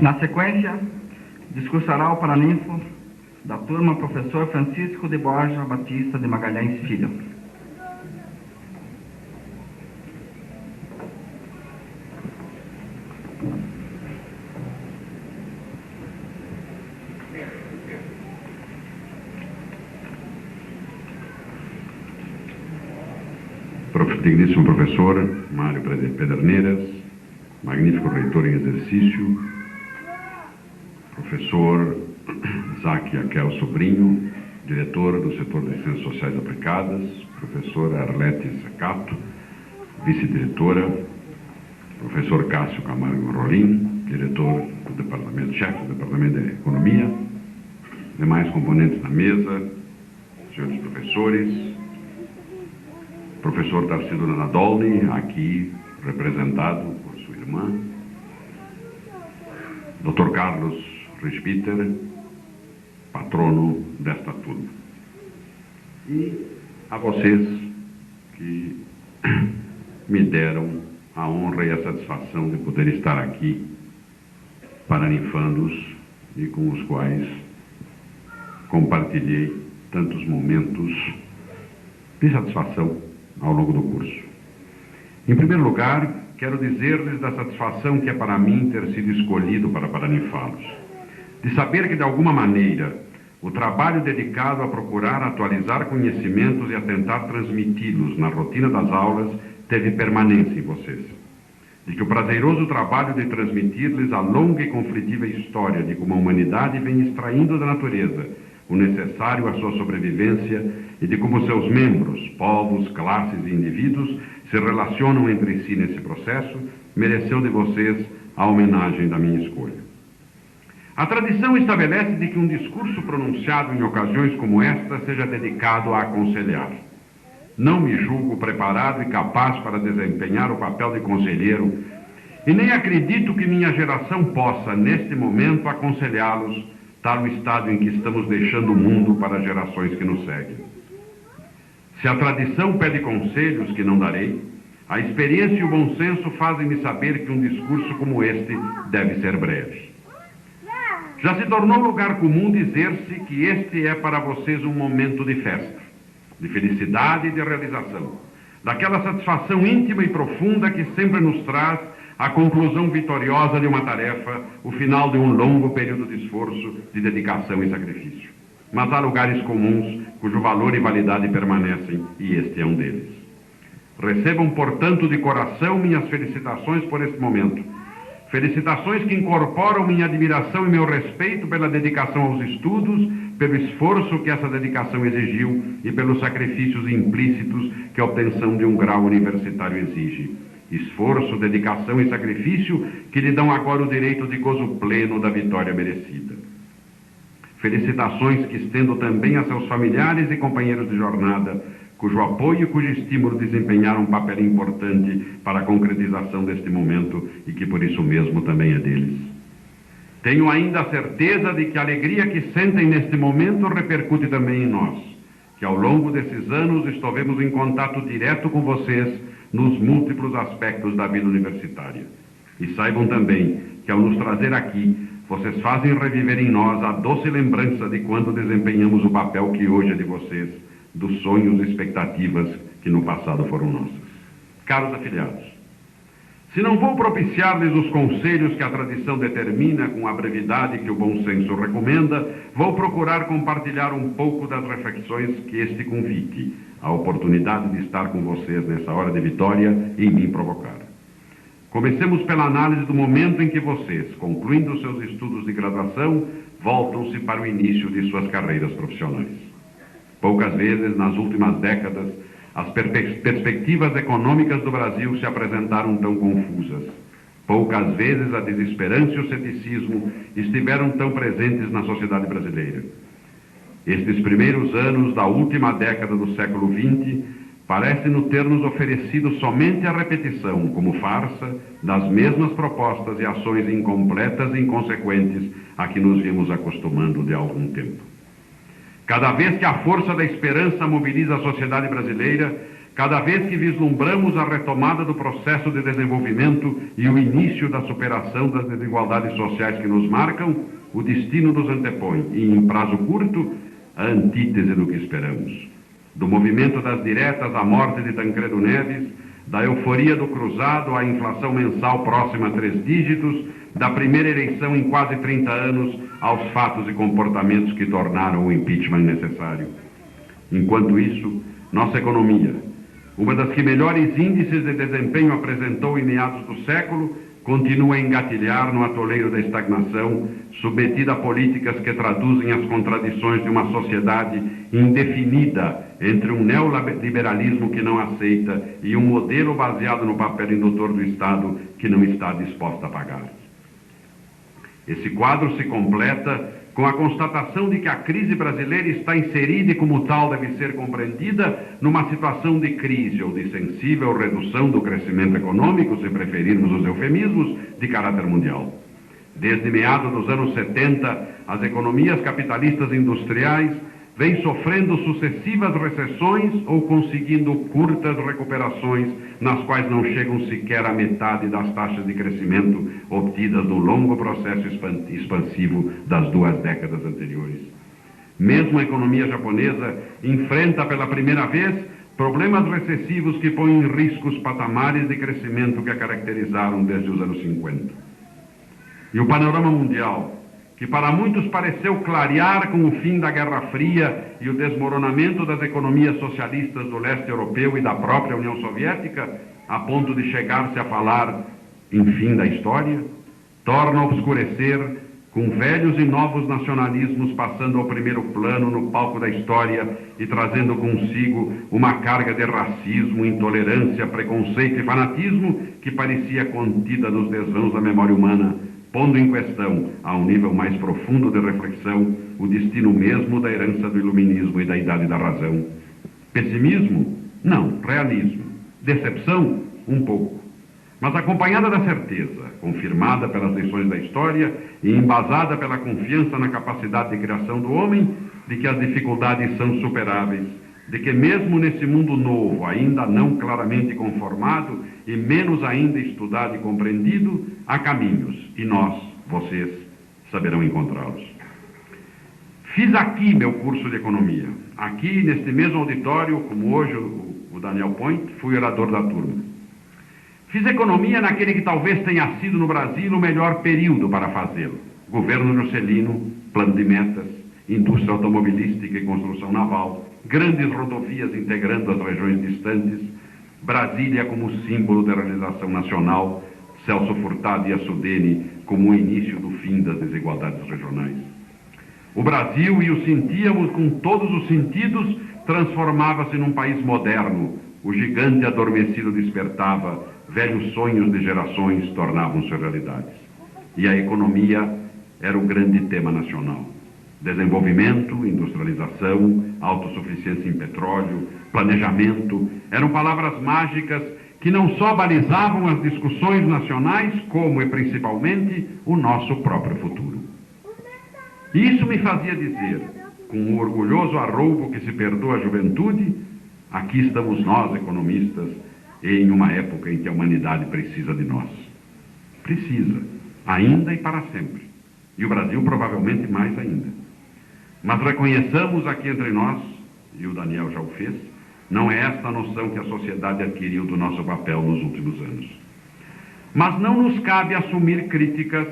Na sequência, discursará o paraninfo da turma professor Francisco de Borja Batista de Magalhães Filho. Digníssimo professor Mário Pederneiras, magnífico reitor em exercício, professor Isaac Aquel Sobrinho, diretor do setor de Ciências Sociais Aplicadas, professora Arlete Secato, vice-diretora, professor Cássio Camargo Rolim, diretor do departamento, chefe do departamento de Economia, demais componentes da mesa, senhores professores, professor Tarcísio Nadolny, aqui representado por sua irmã, Dr. Carlos Rispiter, patrono desta turma. E a vocês que me deram a honra e a satisfação de poder estar aqui, paraninfandos, e com os quais compartilhei tantos momentos de satisfação ao longo do curso. Em primeiro lugar, quero dizer-lhes da satisfação que é para mim ter sido escolhido para paraninfá-los, de saber que, de alguma maneira, o trabalho dedicado a procurar atualizar conhecimentos e a tentar transmiti-los na rotina das aulas teve permanência em vocês, de que o prazeroso trabalho de transmitir-lhes a longa e conflitiva história de como a humanidade vem extraindo da natureza o necessário à sua sobrevivência e de como seus membros, povos, classes e indivíduos se relacionam entre si nesse processo, mereceu de vocês a homenagem da minha escolha. A tradição estabelece de que um discurso pronunciado em ocasiões como esta seja dedicado a aconselhar. Não me julgo preparado e capaz para desempenhar o papel de conselheiro e nem acredito que minha geração possa, neste momento, aconselhá-los tal o estado em que estamos deixando o mundo para as gerações que nos seguem. Se a tradição pede conselhos que não darei, a experiência e o bom senso fazem-me saber que um discurso como este deve ser breve. Já se tornou lugar comum dizer-se que este é para vocês um momento de festa, de felicidade e de realização, daquela satisfação íntima e profunda que sempre nos traz a conclusão vitoriosa de uma tarefa, o final de um longo período de esforço, de dedicação e sacrifício. Mas há lugares comuns cujo valor e validade permanecem, e este é um deles. Recebam, portanto, de coração minhas felicitações por este momento. Felicitações que incorporam minha admiração e meu respeito pela dedicação aos estudos, pelo esforço que essa dedicação exigiu e pelos sacrifícios implícitos que a obtenção de um grau universitário exige. Esforço, dedicação e sacrifício que lhe dão agora o direito de gozo pleno da vitória merecida. Felicitações que estendo também a seus familiares e companheiros de jornada, cujo apoio e cujo estímulo desempenharam um papel importante para a concretização deste momento e que por isso mesmo também é deles. Tenho ainda a certeza de que a alegria que sentem neste momento repercute também em nós, que ao longo desses anos estivemos em contato direto com vocês nos múltiplos aspectos da vida universitária. E saibam também que ao nos trazer aqui, vocês fazem reviver em nós a doce lembrança de quando desempenhamos o papel que hoje é de vocês, dos sonhos e expectativas que no passado foram nossas. Caros afiliados, se não vou propiciar-lhes os conselhos que a tradição determina com a brevidade que o bom senso recomenda, vou procurar compartilhar um pouco das reflexões que este convite, a oportunidade de estar com vocês nessa hora de vitória, em mim provocar. Comecemos pela análise do momento em que vocês, concluindo seus estudos de graduação, voltam-se para o início de suas carreiras profissionais. Poucas vezes, nas últimas décadas, as perspectivas econômicas do Brasil se apresentaram tão confusas. Poucas vezes a desesperança e o ceticismo estiveram tão presentes na sociedade brasileira. Estes primeiros anos da última década do século XX parece-nos ter-nos oferecido somente a repetição, como farsa, das mesmas propostas e ações incompletas e inconsequentes a que nos vimos acostumando de algum tempo. Cada vez que a força da esperança mobiliza a sociedade brasileira, cada vez que vislumbramos a retomada do processo de desenvolvimento e o início da superação das desigualdades sociais que nos marcam, o destino nos antepõe, e em prazo curto, a antítese do que esperamos. Do movimento das diretas à morte de Tancredo Neves, da euforia do cruzado à inflação mensal próxima a 3 dígitos, da primeira eleição em quase 30 anos aos fatos e comportamentos que tornaram o impeachment necessário. Enquanto isso, nossa economia, uma das que melhores índices de desempenho apresentou em meados do século, continua a engatilhar no atoleiro da estagnação, submetida a políticas que traduzem as contradições de uma sociedade indefinida entre um neoliberalismo que não aceita e um modelo baseado no papel indutor do Estado que não está disposto a pagar. Esse quadro se completa com a constatação de que a crise brasileira está inserida e, como tal, deve ser compreendida numa situação de crise ou de sensível redução do crescimento econômico, se preferirmos os eufemismos, de caráter mundial. Desde meados dos anos 70, as economias capitalistas industriais vêm sofrendo sucessivas recessões ou conseguindo curtas recuperações, nas quais não chegam sequer à metade das taxas de crescimento obtidas no longo processo expansivo das 2 décadas anteriores. Mesmo a economia japonesa enfrenta pela primeira vez problemas recessivos que põem em risco os patamares de crescimento que a caracterizaram desde os anos 50. E o panorama mundial, que para muitos pareceu clarear com o fim da Guerra Fria e o desmoronamento das economias socialistas do leste europeu e da própria União Soviética, a ponto de chegar-se a falar em fim da história, torna a obscurecer, com velhos e novos nacionalismos passando ao primeiro plano no palco da história e trazendo consigo uma carga de racismo, intolerância, preconceito e fanatismo que parecia contida nos desvãos da memória humana, pondo em questão, a um nível mais profundo de reflexão, o destino mesmo da herança do iluminismo e da idade da razão. Pessimismo? Não, realismo. Decepção? Um pouco. Mas acompanhada da certeza, confirmada pelas lições da história e embasada pela confiança na capacidade de criação do homem, de que as dificuldades são superáveis, de que mesmo nesse mundo novo, ainda não claramente conformado e menos ainda estudado e compreendido, há caminhos, e nós, vocês, saberão encontrá-los. Fiz aqui meu curso de economia. Aqui, neste mesmo auditório, como hoje o Daniel Point, fui orador da turma. Fiz economia naquele que talvez tenha sido no Brasil o melhor período para fazê-lo. Governo Juscelino, plano de metas, indústria automobilística e construção naval, grandes rodovias integrando as regiões distantes, Brasília como símbolo da realização nacional, Celso Furtado e a Sudene como o início do fim das desigualdades regionais. O Brasil, e o sentíamos com todos os sentidos, transformava-se num país moderno. O gigante adormecido despertava, velhos sonhos de gerações tornavam-se realidades. E a economia era o grande tema nacional. Desenvolvimento, industrialização, autossuficiência em petróleo, planejamento, eram palavras mágicas que não só balizavam as discussões nacionais, como e principalmente o nosso próprio futuro. E isso me fazia dizer, com um orgulhoso arroubo que se perdoa a juventude, aqui estamos nós, economistas, em uma época em que a humanidade precisa de nós. Precisa, ainda e para sempre. E o Brasil provavelmente mais ainda. Mas reconheçamos aqui entre nós, e o Daniel já o fez, não é esta a noção que a sociedade adquiriu do nosso papel nos últimos anos. Mas não nos cabe assumir críticas,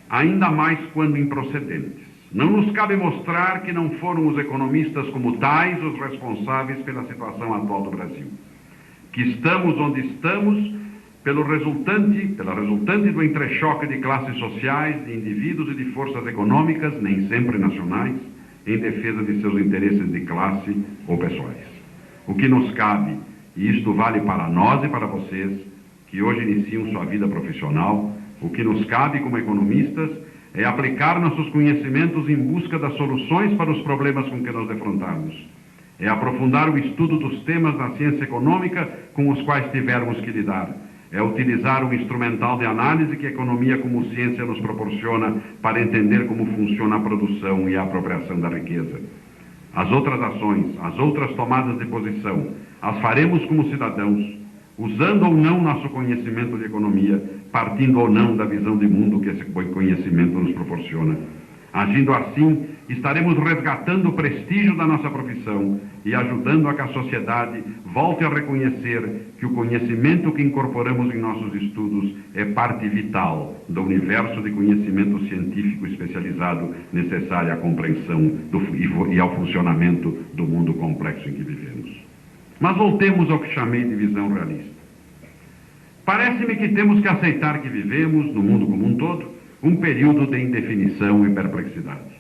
ainda mais quando improcedentes. Não nos cabe mostrar que não foram os economistas como tais os responsáveis pela situação atual do Brasil. Que estamos onde estamos pela resultante do entrechoque de classes sociais, de indivíduos e de forças econômicas, nem sempre nacionais, em defesa de seus interesses de classe ou pessoais. O que nos cabe, e isto vale para nós e para vocês, que hoje iniciam sua vida profissional, o que nos cabe como economistas é aplicar nossos conhecimentos em busca das soluções para os problemas com que nos defrontamos. É aprofundar o estudo dos temas da ciência econômica com os quais tivermos que lidar. É utilizar o instrumental de análise que a economia como ciência nos proporciona para entender como funciona a produção e a apropriação da riqueza. As outras ações, as outras tomadas de posição, as faremos como cidadãos, usando ou não nosso conhecimento de economia, partindo ou não da visão de mundo que esse conhecimento nos proporciona. Agindo assim, estaremos resgatando o prestígio da nossa profissão e ajudando a que a sociedade volte a reconhecer que o conhecimento que incorporamos em nossos estudos é parte vital do universo de conhecimento científico especializado necessário à compreensão e ao funcionamento do mundo complexo em que vivemos. Mas voltemos ao que chamei de visão realista. Parece-me que temos que aceitar que vivemos, no mundo como um todo, um período de indefinição e perplexidade.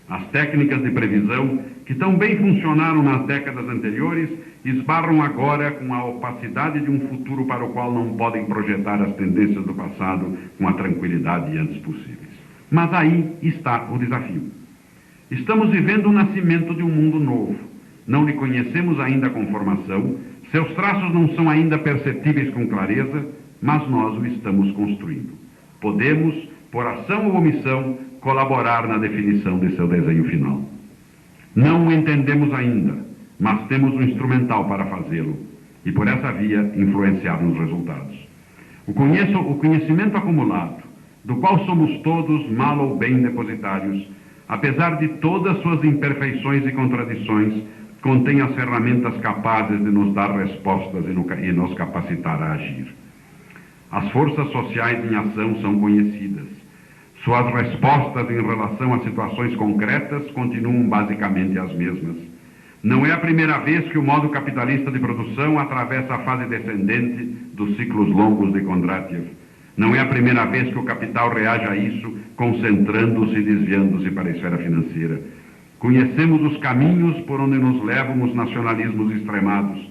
As técnicas de previsão, que tão bem funcionaram nas décadas anteriores, esbarram agora com a opacidade de um futuro para o qual não podem projetar as tendências do passado com a tranquilidade antes possíveis. Mas aí está o desafio. Estamos vivendo o nascimento de um mundo novo. Não lhe conhecemos ainda com formação, seus traços não são ainda perceptíveis com clareza, mas nós o estamos construindo. Podemos, por ação ou omissão, colaborar na definição de seu desenho final. Não o entendemos ainda, mas temos um instrumental para fazê-lo e, por essa via, influenciar nos resultados. O conhecimento acumulado, do qual somos todos, mal ou bem, depositários, apesar de todas suas imperfeições e contradições, contém as ferramentas capazes de nos dar respostas e nos capacitar a agir. As forças sociais em ação são conhecidas. Suas respostas em relação a situações concretas continuam basicamente as mesmas. Não é a primeira vez que o modo capitalista de produção atravessa a fase descendente dos ciclos longos de Kondratiev. Não é a primeira vez que o capital reage a isso, concentrando-se e desviando-se para a esfera financeira. Conhecemos os caminhos por onde nos levam os nacionalismos extremados.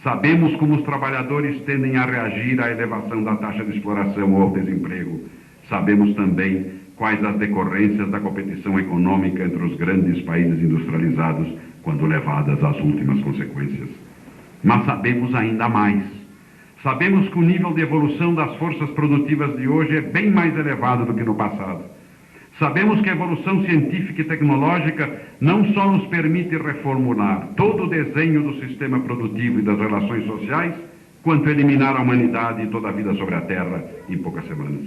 Sabemos como os trabalhadores tendem a reagir à elevação da taxa de exploração ou ao desemprego. Sabemos também quais as decorrências da competição econômica entre os grandes países industrializados, quando levadas às últimas consequências. Mas sabemos ainda mais. Sabemos que o nível de evolução das forças produtivas de hoje é bem mais elevado do que no passado. Sabemos que a evolução científica e tecnológica não só nos permite reformular todo o desenho do sistema produtivo e das relações sociais, quanto eliminar a humanidade e toda a vida sobre a Terra em poucas semanas.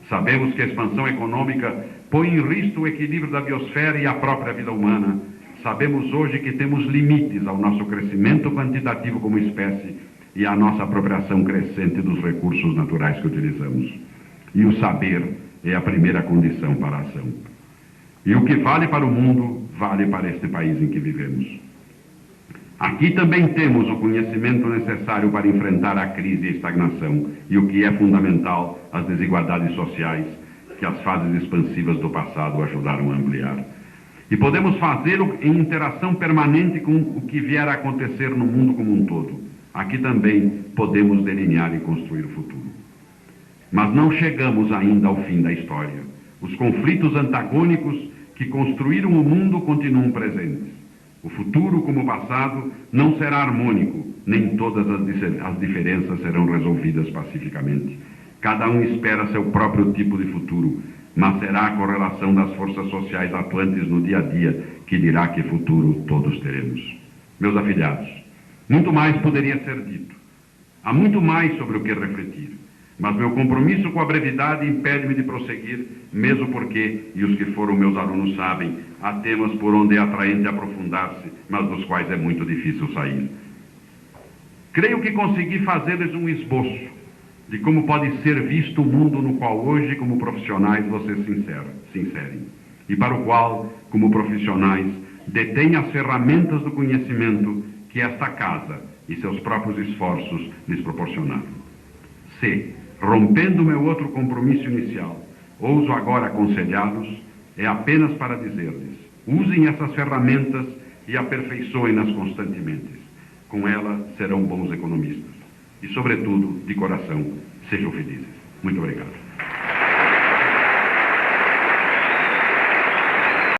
Sabemos que a expansão econômica põe em risco o equilíbrio da biosfera e a própria vida humana. Sabemos hoje que temos limites ao nosso crescimento quantitativo como espécie e à nossa apropriação crescente dos recursos naturais que utilizamos. E o saber é a primeira condição para a ação. E o que vale para o mundo, vale para este país em que vivemos. Aqui também temos o conhecimento necessário para enfrentar a crise e a estagnação, e o que é fundamental, as desigualdades sociais que as fases expansivas do passado ajudaram a ampliar. E podemos fazê-lo em interação permanente com o que vier a acontecer no mundo como um todo. Aqui também podemos delinear e construir o futuro. Mas não chegamos ainda ao fim da história. Os conflitos antagônicos que construíram o mundo continuam presentes. O futuro, como o passado, não será harmônico, nem todas as diferenças serão resolvidas pacificamente. Cada um espera seu próprio tipo de futuro, mas será a correlação das forças sociais atuantes no dia a dia que dirá que futuro todos teremos. Meus afilhados, muito mais poderia ser dito. Há muito mais sobre o que refletir. Mas meu compromisso com a brevidade impede-me de prosseguir, mesmo porque, e os que foram meus alunos sabem, há temas por onde é atraente aprofundar-se, mas dos quais é muito difícil sair. Creio que consegui fazer-lhes um esboço de como pode ser visto o mundo no qual hoje, como profissionais, vocês se inserem, e para o qual, como profissionais, detêm as ferramentas do conhecimento que esta casa e seus próprios esforços lhes proporcionaram. Se, rompendo meu outro compromisso inicial, ouso agora aconselhá-los, é apenas para dizer-lhes: usem essas ferramentas e aperfeiçoem-nas constantemente. Com elas serão bons economistas. E, sobretudo, de coração, sejam felizes. Muito obrigado.